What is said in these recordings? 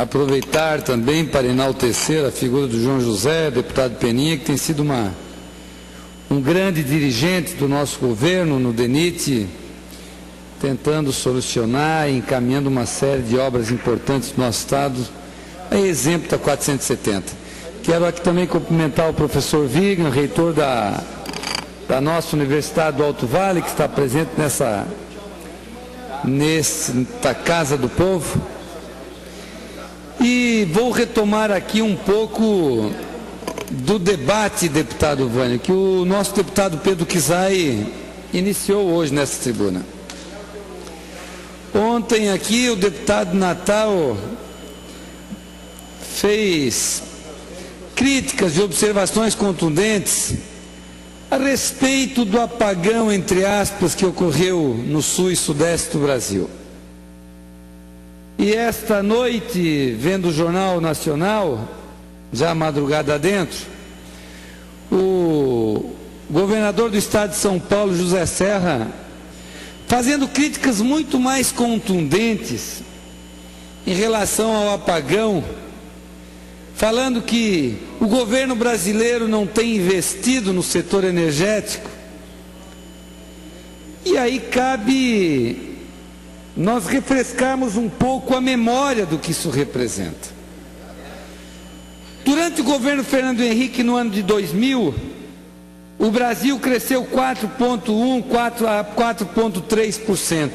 aproveitar também para enaltecer a figura do João José, deputado Peninha, que tem sido um grande dirigente do nosso governo no DENIT, tentando solucionar e encaminhando uma série de obras importantes do nosso Estado, a exemplo da 470. Quero aqui também cumprimentar o professor Vigan, reitor da nossa Universidade do Alto Vale, que está presente nesta Casa do Povo. E vou retomar aqui um pouco do debate, deputado Vânia, que o nosso deputado Pedro Kizai iniciou hoje nessa tribuna. Ontem aqui o deputado Natal fez críticas e observações contundentes a respeito do apagão, entre aspas, que ocorreu no sul e sudeste do Brasil. E esta noite, vendo o Jornal Nacional, já madrugada dentro, o governador do estado de São Paulo, José Serra, fazendo críticas muito mais contundentes em relação ao apagão, falando que o governo brasileiro não tem investido no setor energético. E aí cabe nós refrescarmos um pouco a memória do que isso representa. Durante o governo Fernando Henrique, no ano de 2000, o Brasil cresceu 4,1%, 4,3%.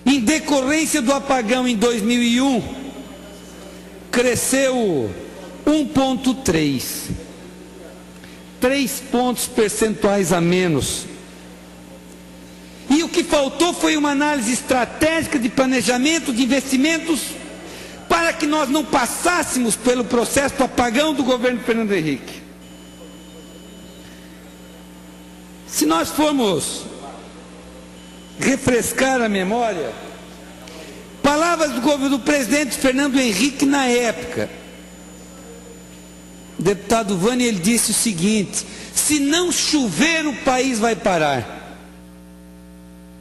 Em decorrência do apagão em 2001, cresceu 1,3%. 3 pontos percentuais a menos. E o que faltou foi uma análise estratégica de planejamento de investimentos para que nós não passássemos pelo processo do apagão do governo Fernando Henrique. Se nós formos refrescar a memória, palavras do presidente Fernando Henrique na época, o deputado Vânia, ele disse o seguinte: se não chover, o país vai parar.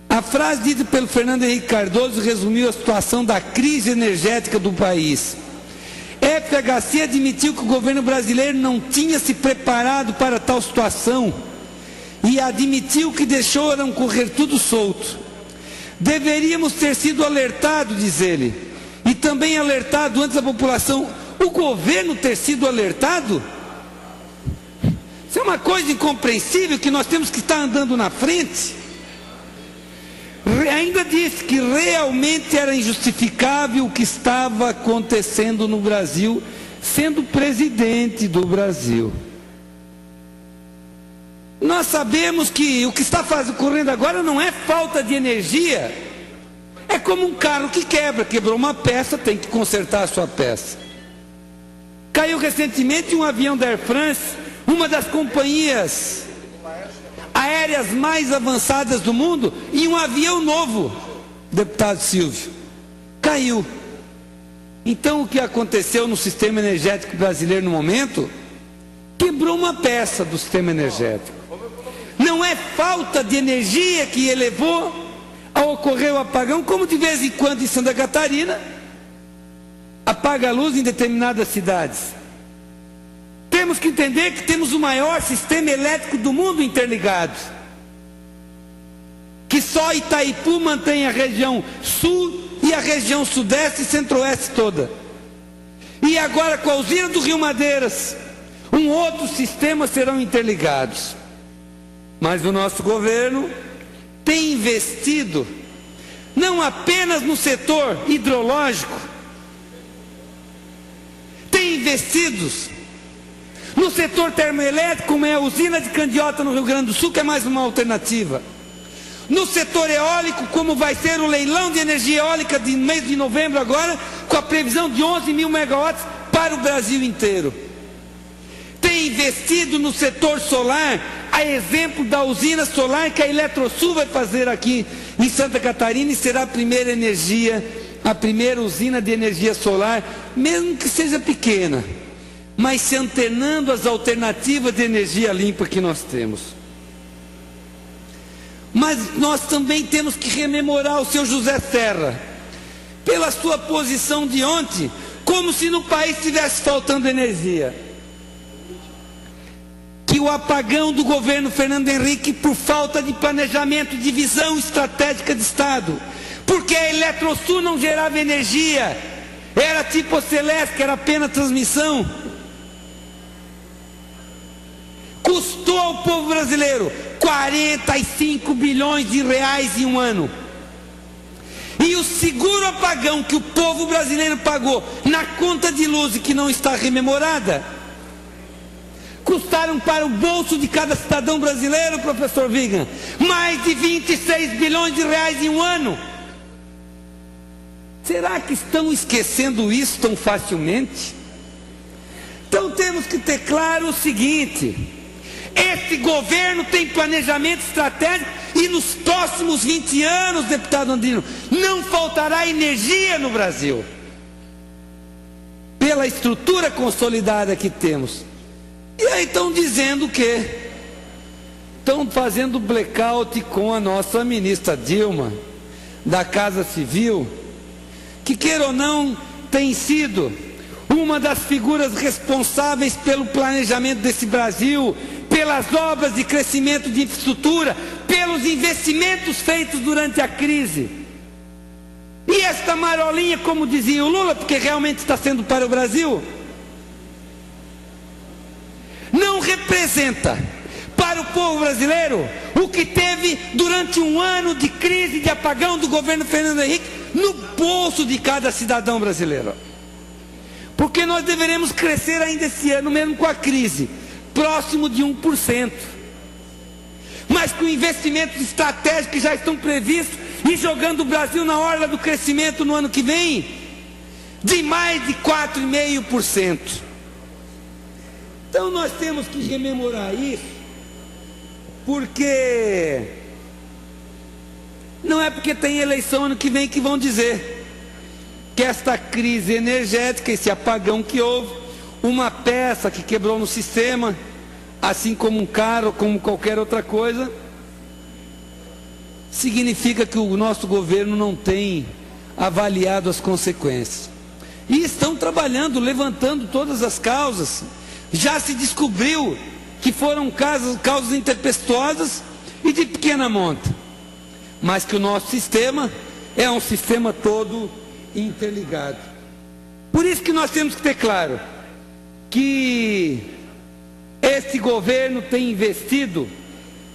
A frase dita pelo Fernando Henrique Cardoso resumiu a situação da crise energética do país. FHC admitiu que o governo brasileiro não tinha se preparado para tal situação e admitiu que deixaram correr tudo solto. Deveríamos ter sido alertados, diz ele, e também alertado antes a população. O governo ter sido alertado? Isso é uma coisa incompreensível, que nós temos que estar andando na frente. Ainda disse que realmente era injustificável o que estava acontecendo no Brasil, sendo presidente do Brasil. Nós sabemos que o que está ocorrendo agora não é falta de energia. É como um carro que quebrou uma peça, tem que consertar a sua peça. Caiu recentemente um avião da Air France, uma das companhias aéreas mais avançadas do mundo, e um avião novo, deputado Silvio, caiu. Então o que aconteceu no sistema energético brasileiro no momento? Quebrou uma peça do sistema energético. Não é falta de energia que elevou a ocorrer o apagão, como de vez em quando em Santa Catarina apaga a luz em determinadas cidades. Temos que entender que temos o maior sistema elétrico do mundo interligado, que só Itaipu mantém a região sul e a região sudeste e centro-oeste toda. E agora com a usina do Rio Madeiras, um outro sistema serão interligados. Mas o nosso governo tem investido não apenas no setor hidrológico, tem investido no setor termoelétrico, como é a usina de Candiota no Rio Grande do Sul, que é mais uma alternativa. No setor eólico, como vai ser o leilão de energia eólica no mês de novembro agora, com a previsão de 11 mil megawatts para o Brasil inteiro. Tem investido no setor solar, a exemplo da usina solar que a Eletrosul vai fazer aqui em Santa Catarina, e será a primeira a primeira usina de energia solar, mesmo que seja pequena, mas se antenando às alternativas de energia limpa que nós temos. Mas nós também temos que rememorar o seu José Serra, pela sua posição de ontem, com como se no país estivesse faltando energia. Que o apagão do governo Fernando Henrique por falta de planejamento, de visão estratégica de Estado, porque a Eletrosul não gerava energia, era tipo a Celesc, era apenas transmissão, custou ao povo brasileiro 45 bilhões de reais em um ano. E o seguro apagão que o povo brasileiro pagou na conta de luz e que não está rememorada, custaram para o bolso de cada cidadão brasileiro, professor Vigan, mais de 26 bilhões de reais em um ano. Será que estão esquecendo isso tão facilmente? Então temos que ter claro o seguinte: esse governo tem planejamento estratégico e nos próximos 20 anos, deputado Andrino, não faltará energia no Brasil. Pela estrutura consolidada que temos. E aí estão dizendo que estão fazendo blackout com a nossa ministra Dilma, da Casa Civil, que queira ou não, tem sido uma das figuras responsáveis pelo planejamento desse Brasil, pelas obras de crescimento de infraestrutura, pelos investimentos feitos durante a crise. E esta marolinha, como dizia o Lula, porque realmente está sendo para o Brasil, não representa para o povo brasileiro o que teve durante um ano de crise, de apagão do governo Fernando Henrique no bolso de cada cidadão brasileiro. Porque nós deveremos crescer ainda esse ano, mesmo com a crise, próximo de 1%. Mas com investimentos estratégicos que já estão previstos e jogando o Brasil na orla do crescimento no ano que vem, de mais de 4,5%. Então nós temos que rememorar isso, porque não é porque tem eleição ano que vem que vão dizer que esta crise energética, esse apagão que houve, uma peça que quebrou no sistema, assim como um carro, como qualquer outra coisa, significa que o nosso governo não tem avaliado as consequências. E estão trabalhando, levantando todas as causas. Já se descobriu que foram causas intempestuosas e de pequena monta, mas que o nosso sistema é um sistema todo interligado. Por isso que nós temos que ter claro que esse governo tem investido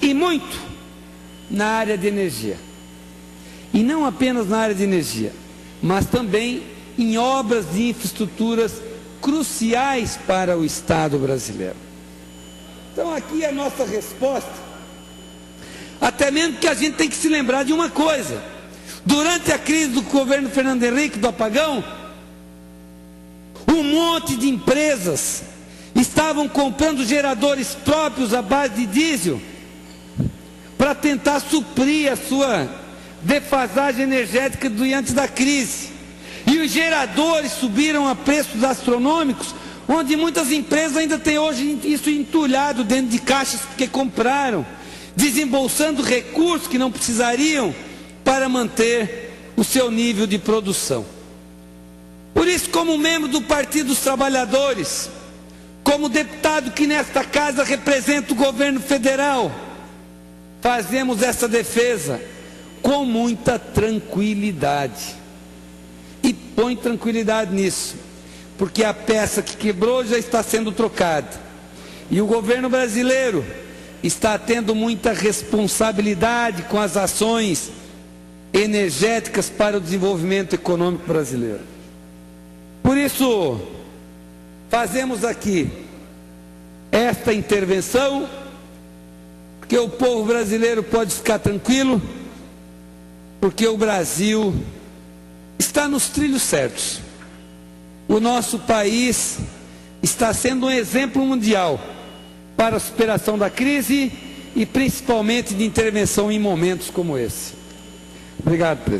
e muito na área de energia. E não apenas na área de energia, mas também em obras de infraestruturas cruciais para o Estado brasileiro. Então aqui é a nossa resposta, até mesmo que a gente tem que se lembrar de uma coisa: durante a crise do governo Fernando Henrique, do apagão, um monte de empresas estavam comprando geradores próprios à base de diesel para tentar suprir a sua defasagem energética diante da crise. E os geradores subiram a preços astronômicos, onde muitas empresas ainda têm hoje isso entulhado dentro de caixas porque compraram, desembolsando recursos que não precisariam para manter o seu nível de produção. Por isso, como membro do Partido dos Trabalhadores, como deputado que nesta casa representa o governo federal, fazemos essa defesa com muita tranquilidade. E põe tranquilidade nisso, porque a peça que quebrou já está sendo trocada. E o governo brasileiro está tendo muita responsabilidade com as ações energéticas para o desenvolvimento econômico brasileiro. Por isso, fazemos aqui esta intervenção, porque o povo brasileiro pode ficar tranquilo, porque o Brasil está nos trilhos certos. O nosso país está sendo um exemplo mundial para a superação da crise e principalmente de intervenção em momentos como esse. Obrigado, presidente.